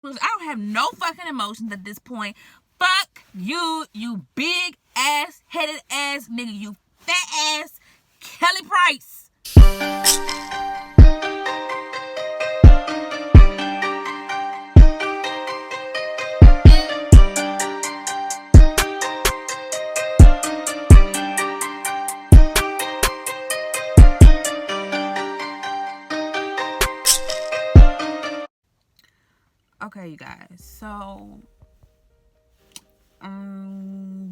I don't have no fucking emotions at this point. Fuck you, you big ass headed ass nigga, you fat ass Kelly Price. Okay, you guys. So,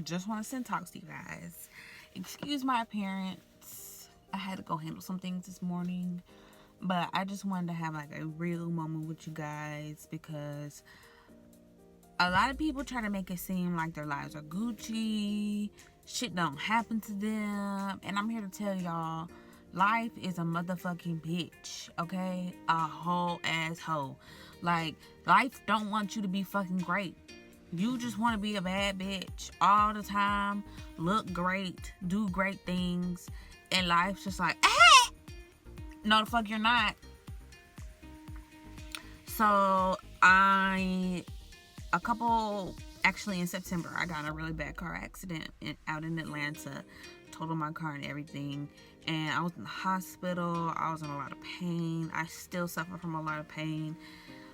just want to send talks to you guys. Excuse my appearance. I had to go handle some things this morning, but I just wanted to have like a real moment with you guys because a lot of people try to make it seem like their lives are Gucci, shit don't happen to them, and I'm here to tell y'all, life is a motherfucking bitch, okay? A whole ass hoe. Like, life don't want you to be fucking great. You just want to be a bad bitch all the time, look great, do great things, and life's just like, ah! No, the fuck you're not. So, actually in September, I got in a really bad car accident out in Atlanta, totaled my car and everything, and I was in the hospital. I was in a lot of pain. I still suffer from a lot of pain.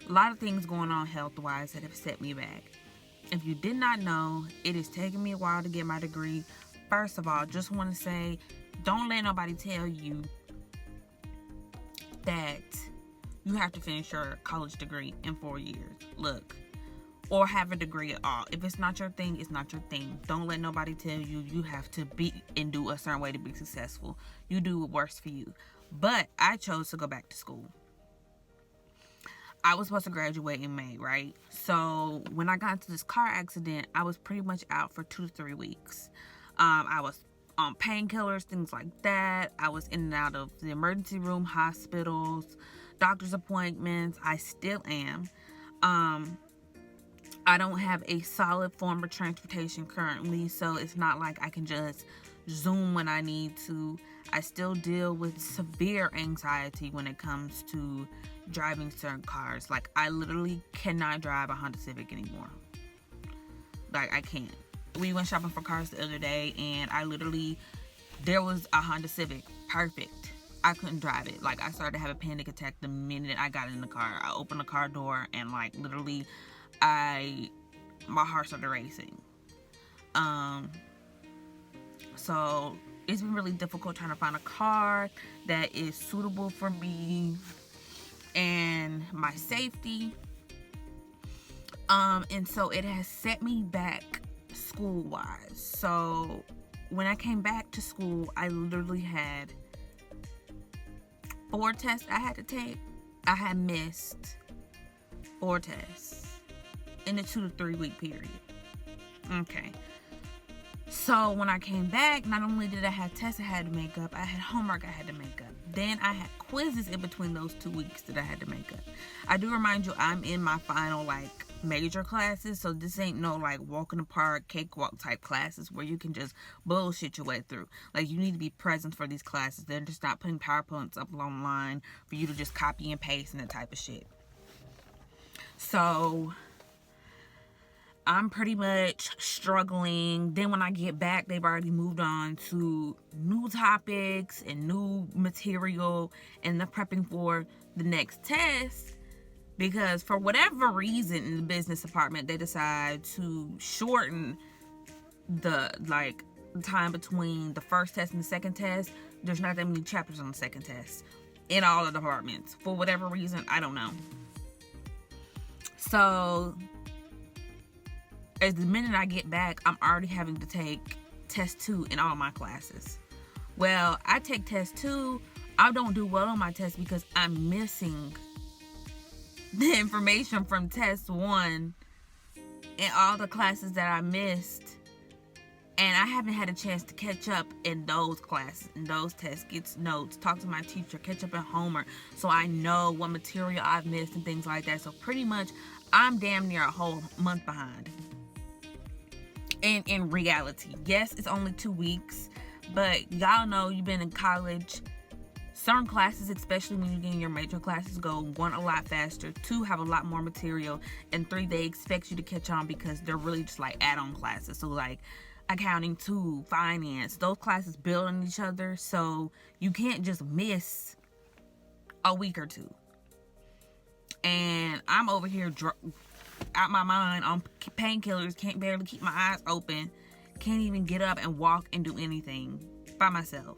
A lot of things going on health-wise that have set me back. If you did not know, it has taken me a while to get my degree. First of all, just want to say, don't let nobody tell you that you have to finish your college degree in 4 years. Look, or have a degree at all. If it's not your thing, it's not your thing. Don't let nobody tell you you have to be and do a certain way to be successful. You do what works for you. But I chose to go back to school. I was supposed to graduate in May, right? So when I got into this car accident, I was pretty much out for 2 to 3 weeks. I was on painkillers, things like that. I was in and out of the emergency room, hospitals, doctor's appointments. I still am. I don't have a solid form of transportation currently, so it's not like I can just Zoom when I need to. I still deal with severe anxiety when it comes to driving certain cars. Like, I literally cannot drive a Honda Civic anymore. Like, I can't. We went shopping for cars the other day, and there was a Honda Civic. Perfect. I couldn't drive it. Like, I started to have a panic attack the minute I got in the car. I opened the car door, and like, literally, my heart started racing. So it's been really difficult trying to find a car that is suitable for me and my safety. And so it has set me back school-wise. So when I came back to school, I literally had 4 tests I had to take. I had missed 4 tests in a 2 to 3 week period. Okay. So when I came back, not only did I have tests I had to make up, I had homework I had to make up. Then I had quizzes in between those 2 weeks that I had to make up. I do remind you, I'm in my final major classes, so this ain't no walk in the park, cakewalk type classes where you can just bullshit your way through. Like, you need to be present for these classes. They're just not putting PowerPoints up online for you to just copy and paste and that type of shit. So I'm pretty much struggling. Then when I get back, they've already moved on to new topics and new material, and they're prepping for the next test because for whatever reason in the business department, they decide to shorten the time between the first test and the second test. There's not that many chapters on the second test in all the departments. For whatever reason, I don't know. So as the minute I get back, I'm already having to take test 2 in all my classes. Well, I take test 2. I don't do well on my test because I'm missing the information from test 1 in all the classes that I missed. And I haven't had a chance to catch up in those classes, in those tests, get notes, talk to my teacher, catch up in homework, so I know what material I've missed and things like that. So pretty much, I'm damn near a whole month behind. And in reality, yes, it's only 2 weeks, but y'all know you've been in college Certain classes, especially when you get in your major classes, go one, a lot faster, two, have a lot more material, and three, they expect you to catch on because they're really just like add-on classes. So like accounting, two, finance, those classes build on each other, so you can't just miss a week or two. And I'm over here out my mind on painkillers, can't barely keep my eyes open, can't even get up and walk and do anything by myself.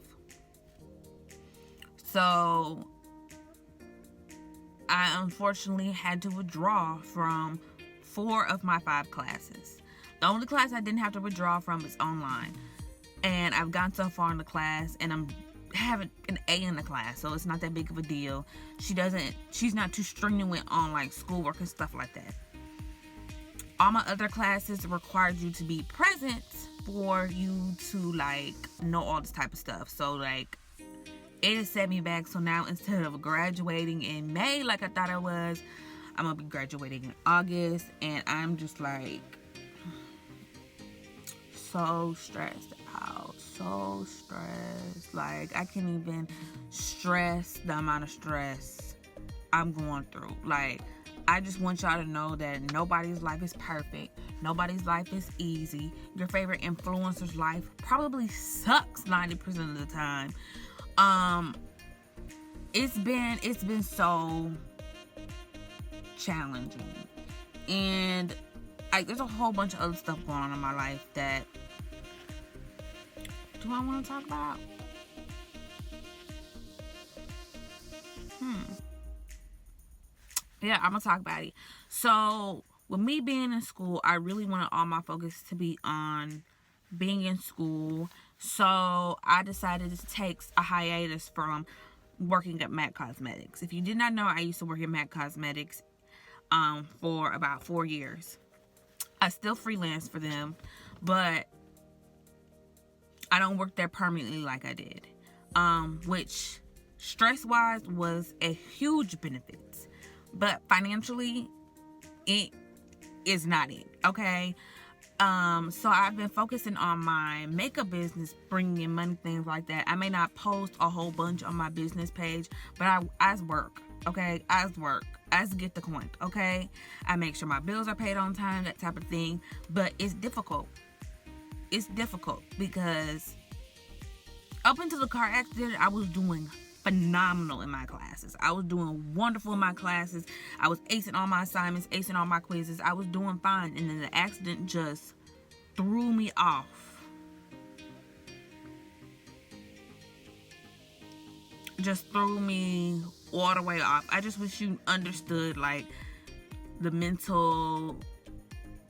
So I unfortunately had to withdraw from 4 of my 5 classes. The only class I didn't have to withdraw from is online. And I've gone so far in the class, and I'm having an A in the class, so it's not that big of a deal. She's not too stringent on like schoolwork and stuff like that. All my other classes required you to be present for you to like know all this type of stuff. So like it has set me back. So now instead of graduating in May like I thought I was, I'm gonna be graduating in August, and I'm just like so stressed out, so stressed. Like I can't even stress the amount of stress I'm going through. Like I just want y'all to know that nobody's life is perfect. Nobody's life is easy. Your favorite influencer's life probably sucks 90% of the time. It's been so challenging, and like there's a whole bunch of other stuff going on in my life that do I want to talk about? Yeah, I'm gonna talk about it. So with me being in school, I really wanted all my focus to be on being in school. So I decided to take a hiatus from working at MAC Cosmetics. If you did not know, I used to work at MAC Cosmetics for about 4 years. I still freelance for them, but I don't work there permanently like I did. Which stress-wise was a huge benefit. But financially, it is not it, okay? So I've been focusing on my makeup business, bringing in money, things like that. I may not post a whole bunch on my business page, but I work, okay? I get the point, okay? I make sure my bills are paid on time, that type of thing. But it's difficult. It's difficult because up until the car accident, I was doing phenomenal in my classes. I was doing wonderful in my classes. I was acing all my assignments, acing all my quizzes. I was doing fine, and then the accident just threw me off. Just threw me all the way off. I just wish you understood like the mental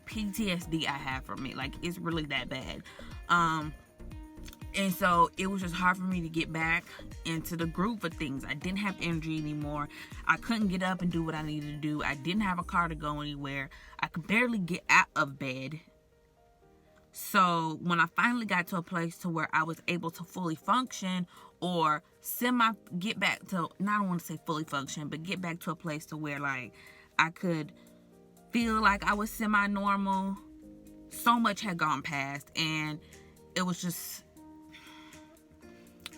PTSD I have from it. Like it's really that bad. And so it was just hard for me to get back into the groove of things. I didn't have energy anymore. I couldn't get up and do what I needed to do. I didn't have a car to go anywhere. I could barely get out of bed. So when I finally got to a place to where I was able to fully function or get back to, I don't want to say fully function, but get back to a place to where like I could feel like I was semi-normal, so much had gone past, and it was just,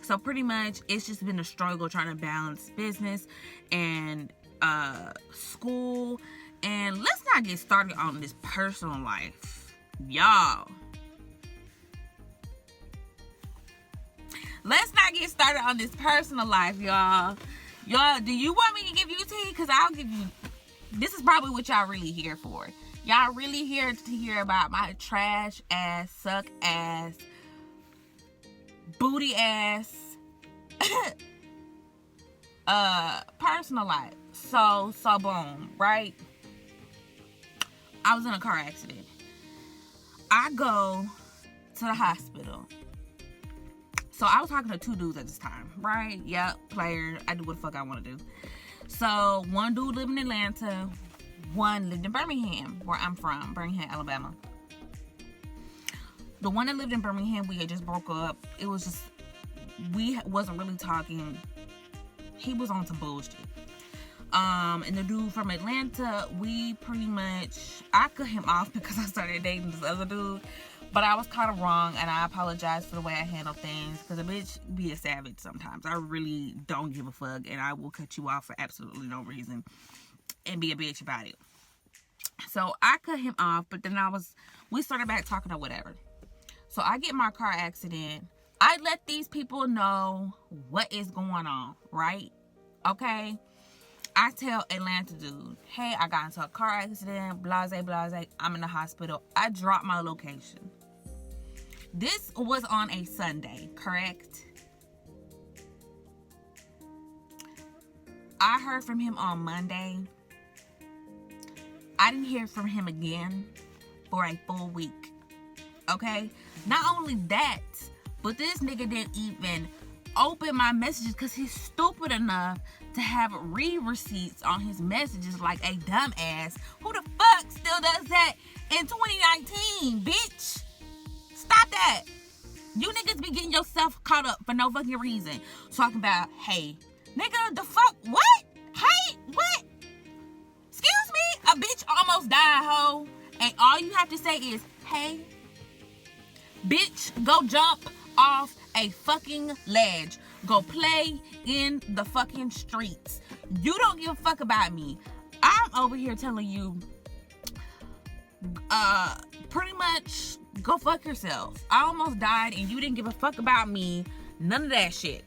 so pretty much it's just been a struggle trying to balance business and school. And let's not get started on this personal life, y'all. Let's not get started on this personal life, y'all. Y'all, do you want me to give you tea? Because I'll give you, this is probably what y'all really here for. Y'all really here to hear about my trash ass, suck ass, booty ass personal life. So boom, right? I was in a car accident. I go to the hospital. So I was talking to 2 dudes at this time, right? Yep, player. I do what the fuck I want to do. So one dude lived in Atlanta, one lived in Birmingham, where I'm from, Birmingham, Alabama. The one that lived in Birmingham, we had just broke up. It was just, we wasn't really talking. He was on some bullshit. And the dude from Atlanta, we pretty much, I cut him off because I started dating this other dude. But I was kind of wrong, and I apologize for the way I handle things, because a bitch be a savage sometimes. I really don't give a fuck, and I will cut you off for absolutely no reason and be a bitch about it. So I cut him off, but then we started back talking or whatever. So I get my car accident. I let these people know what is going on, right? Okay? I tell Atlanta dude, hey, I got into a car accident, blase, blase, I'm in the hospital. I dropped my location. This was on a Sunday, correct? I heard from him on Monday. I didn't hear from him again for a full week. Okay? Not only that, but this nigga didn't even open my messages because he's stupid enough to have read receipts on his messages like a dumbass. Who the fuck still does that in 2019, bitch? Stop that. You niggas be getting yourself caught up for no fucking reason. Talking about, hey, nigga, the fuck, what? Hey, what? Excuse me? A bitch almost died, ho. And all you have to say is, hey, bitch, go jump off a fucking ledge. Go play in the fucking streets. You don't give a fuck about me. I'm over here telling you, pretty much go fuck yourself. I almost died and you didn't give a fuck about me. None of that shit.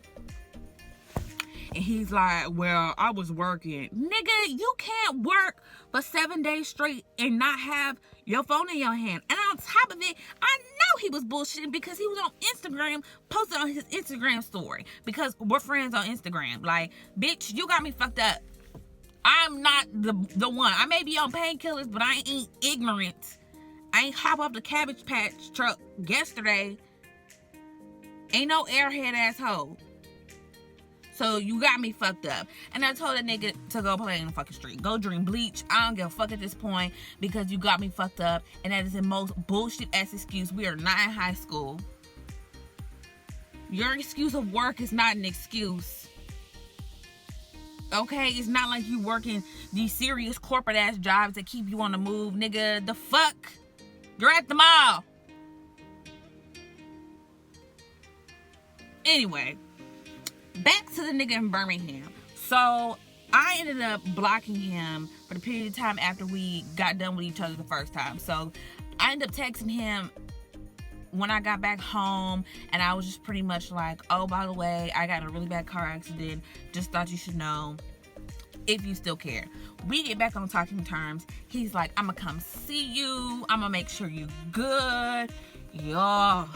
And he's like, well, I was working. Nigga, you can't work for 7 days straight and not have your phone in your hand. And on top of it, I know he was bullshitting because he was on Instagram, posted on his Instagram story. Because we're friends on Instagram. Like, bitch, you got me fucked up. I'm not the one. I may be on painkillers, but I ain't ignorant. I ain't hop off the Cabbage Patch truck yesterday. Ain't no airhead asshole. So you got me fucked up. And I told that nigga to go play in the fucking street. Go drink bleach. I don't give a fuck at this point because you got me fucked up. And that is the most bullshit ass excuse. We are not in high school. Your excuse of work is not an excuse. Okay? It's not like you working these serious corporate ass jobs that keep you on the move. Nigga, the fuck? You're at the mall. Anyway. Back to the nigga in Birmingham. So, I ended up blocking him for the period of time after we got done with each other the first time. So, I ended up texting him when I got back home, and I was just pretty much like, oh, by the way, I got a really bad car accident. Just thought you should know if you still care. We get back on talking terms. He's like, I'm gonna come see you. I'm gonna make sure you good. Yo.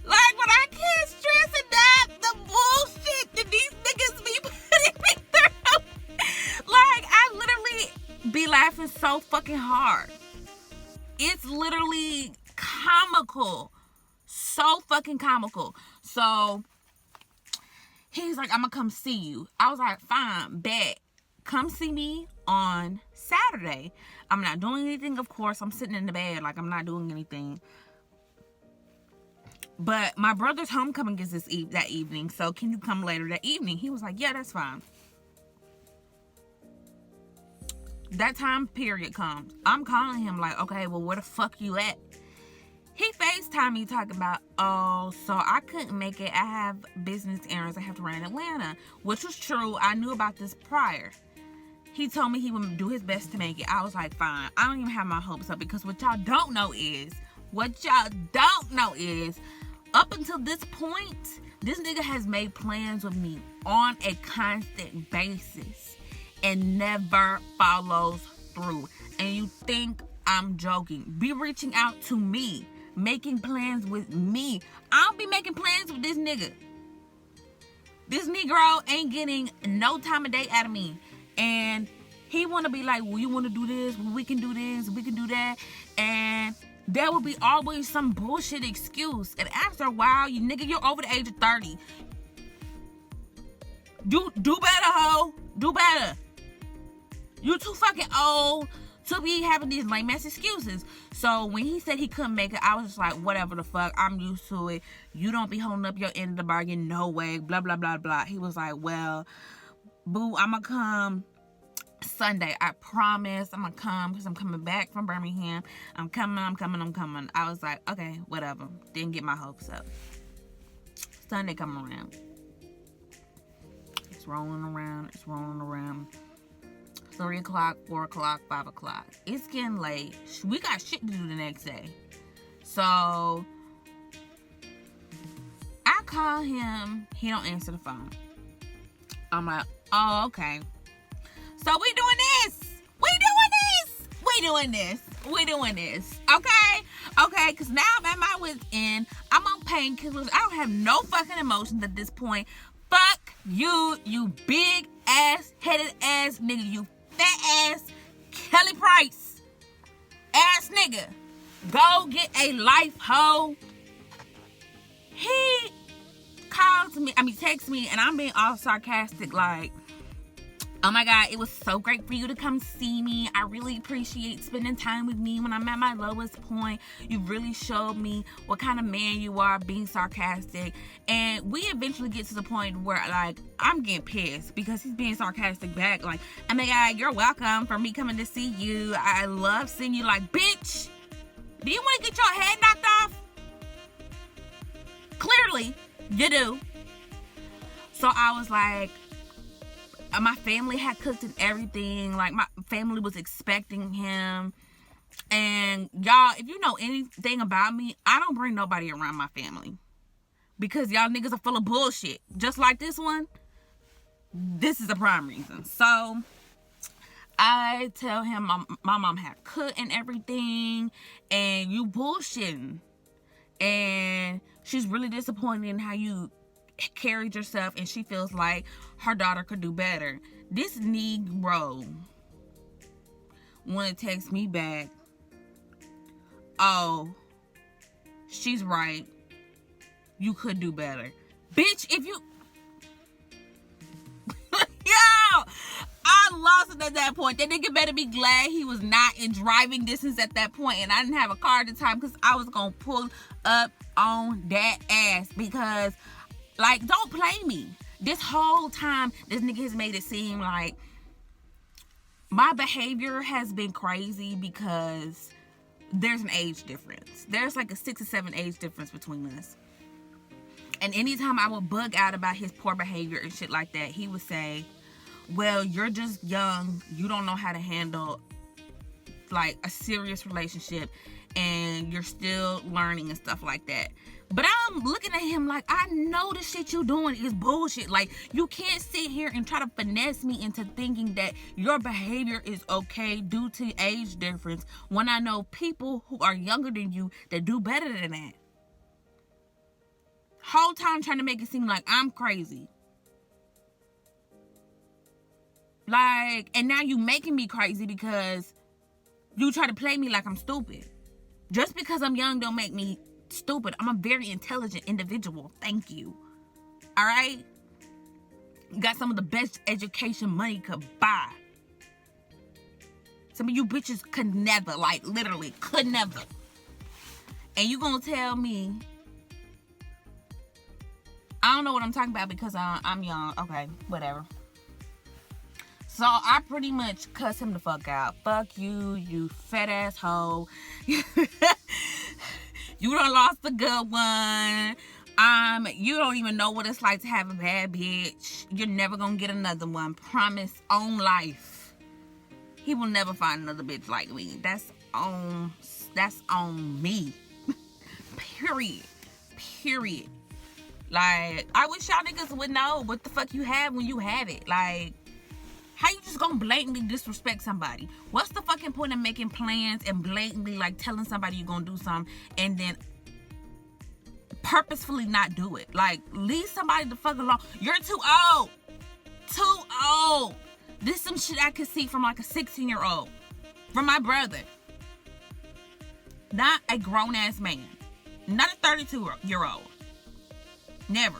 Like, when I can't stress enough the bullshit that these niggas be putting me through. Like, I literally be laughing so fucking hard. It's literally comical. So fucking comical. So, he's like, I'm gonna come see you. I was like, fine, bet. Come see me on Saturday. I'm not doing anything, of course. I'm sitting in the bed like I'm not doing anything. But my brother's homecoming is that evening, so can you come later that evening? He was like, yeah, that's fine. That time period comes. I'm calling him like, okay, well, where the fuck you at? He FaceTimed me talking about, oh, so I couldn't make it. I have business errands I have to run in Atlanta, which was true. I knew about this prior. He told me he would do his best to make it. I was like, fine. I don't even have my hopes up because what y'all don't know is, up until this point, this nigga has made plans with me on a constant basis and never follows through. And you think I'm joking. Be reaching out to me, making plans with me. I don't be making plans with this nigga. This Negro ain't getting no time of day out of me. And he want to be like, well, you want to do this? Well, we can do this. We can do that. And there will be always some bullshit excuse. And after a while, you're over the age of 30. Do better, ho. Do better. You're too fucking old to be having these lame ass excuses. So when he said he couldn't make it, I was just like, whatever the fuck. I'm used to it. You don't be holding up your end of the bargain. No way. Blah, blah, blah, blah. He was like, well, boo, I'm going to come Sunday, I promise I'm gonna come because I'm coming back from Birmingham. I'm coming. I was like, okay, whatever. Didn't get my hopes up. Sunday come around. It's rolling around. 3 o'clock, 4 o'clock, 5 o'clock. It's getting late. We got shit to do the next day. So I call him. He don't answer the phone. I'm like, oh, okay. So we doing this. Okay, because now I'm at my wit's end. I'm on painkillers. I don't have no fucking emotions at this point. Fuck you, you big ass, headed ass nigga. You fat ass, Kelly Price ass nigga. Go get a life, hoe. He texts me, and I'm being all sarcastic, like, oh my God, it was so great for you to come see me. I really appreciate spending time with me when I'm at my lowest point. You really showed me what kind of man you are, being sarcastic. And we eventually get to the point where, like, I'm getting pissed because he's being sarcastic back. Like, oh my God, you're welcome for me coming to see you. I love seeing you. Like, bitch, do you want to get your head knocked off? Clearly, you do. So I was like, my family had cooked and everything. Like, my family was expecting him. And y'all, if you know anything about me, I don't bring nobody around my family. Because y'all niggas are full of bullshit. Just like this one. This is the prime reason. So I tell him my mom had cooked and everything. And you bullshitting. And she's really disappointed in how you carried yourself, and she feels like her daughter could do better. This Negro wanna text me back, oh, she's right, you could do better. Bitch, if you yo, I lost it at that point. That nigga better be glad he was not in driving distance at that point, and I didn't have a car at the time, because I was gonna pull up on that ass. Because, like, don't play me. This whole time, this nigga has made it seem like my behavior has been crazy because there's an age difference. There's like a 6 or 7 age difference between us. And anytime I would bug out about his poor behavior and shit like that, he would say, well, you're just young. You don't know how to handle, like, a serious relationship, and you're still learning and stuff like that. But I'm looking at him like, I know the shit you doing is bullshit. Like, you can't sit here and try to finesse me into thinking that your behavior is okay due to age difference, when I know people who are younger than you that do better than that. Whole time trying to make it seem like I'm crazy. Like, and now you making me crazy because you try to play me like I'm stupid. Just because I'm young don't make me stupid. I'm a very intelligent individual. Thank you. All right? You got some of the best education money could buy. Some of you bitches could never, like, literally could never. And you gonna tell me I don't know what I'm talking about because I'm young. Okay, whatever. So I pretty much cuss him the fuck out. Fuck you, you fat asshole. You done lost a good one. You don't even know what it's like to have a bad bitch. You're never gonna get another one. Promise on life. He will never find another bitch like me. That's on me. Period. Like, I wish y'all niggas would know what the fuck you have when you have it. Like, how you just gonna blatantly disrespect somebody? What's the fucking point of making plans and blatantly, like, telling somebody you're gonna do something and then purposefully not do it? Like, leave somebody the fuck alone. You're too old. This is some shit I could see from, like, a 16-year-old. From my brother. Not a grown-ass man. Not a 32-year-old. Never.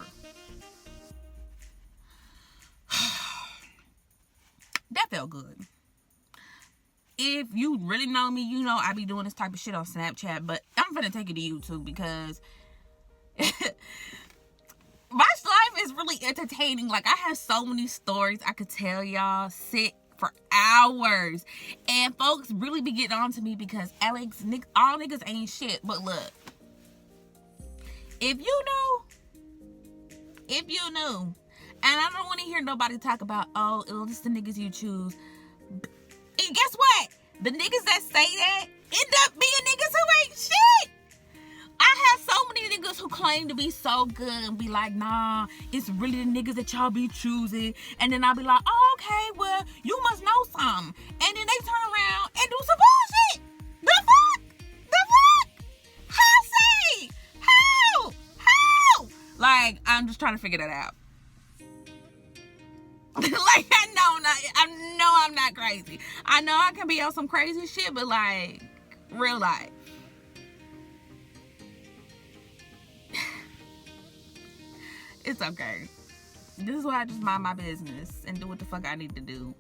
That felt good. If you really know me, you know I be doing this type of shit on Snapchat, but I'm finna take it to YouTube because my life is really entertaining. Like, I have so many stories I could tell y'all. Sit for hours. And folks really be getting on to me because Alex, all niggas ain't shit. But look, if you knew, and I don't want to hear nobody talk about, oh, it's the niggas you choose. And guess what? The niggas that say that end up being niggas who ain't shit. I have so many niggas who claim to be so good and be like, nah, it's really the niggas that y'all be choosing. And then I'll be like, oh, okay, well, you must know something. And then they turn around and do some bullshit. The fuck? How say? How? Like, I'm just trying to figure that out. Like, I know I'm not crazy. I know I can be on some crazy shit, but like, real life. It's okay. This is why I just mind my business and do what the fuck I need to do.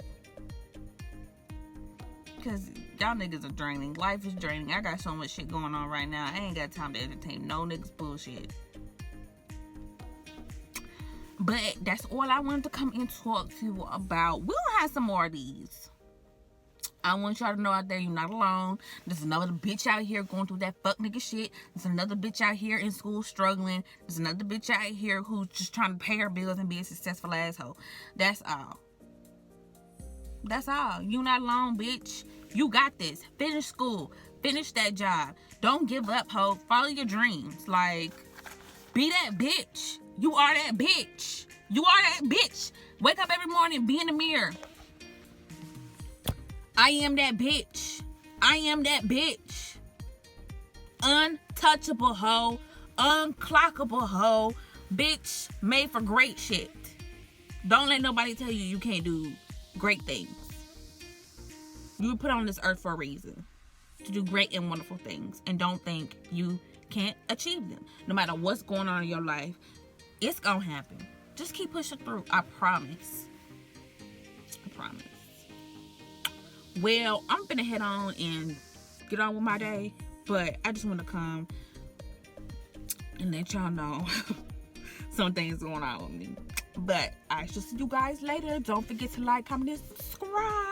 Because y'all niggas are draining. Life is draining. I got so much shit going on right now. I ain't got time to entertain no niggas bullshit. But that's all I wanted to come and talk to you about. We'll have some more of these. I want y'all to know out there, you're not alone. There's another bitch out here going through that fuck nigga shit. There's another bitch out here in school struggling. There's another bitch out here who's just trying to pay her bills and be a successful asshole. That's all. That's all. You not alone, bitch. You got this. Finish school. Finish that job. Don't give up, ho. Follow your dreams. Like, be that bitch. You are that bitch. You are that bitch. Wake up every morning, be in the mirror. I am that bitch. I am that bitch. Untouchable hoe. Unclockable hoe. Bitch made for great shit. Don't let nobody tell you you can't do great things. You were put on this earth for a reason. To do great and wonderful things. And don't think you can't achieve them. No matter what's going on in your life, it's gonna happen. Just keep pushing through. I promise. I promise. Well, I'm gonna head on and get on with my day. But I just want to come and let y'all know some things going on with me. But I shall see you guys later. Don't forget to like, comment, and subscribe.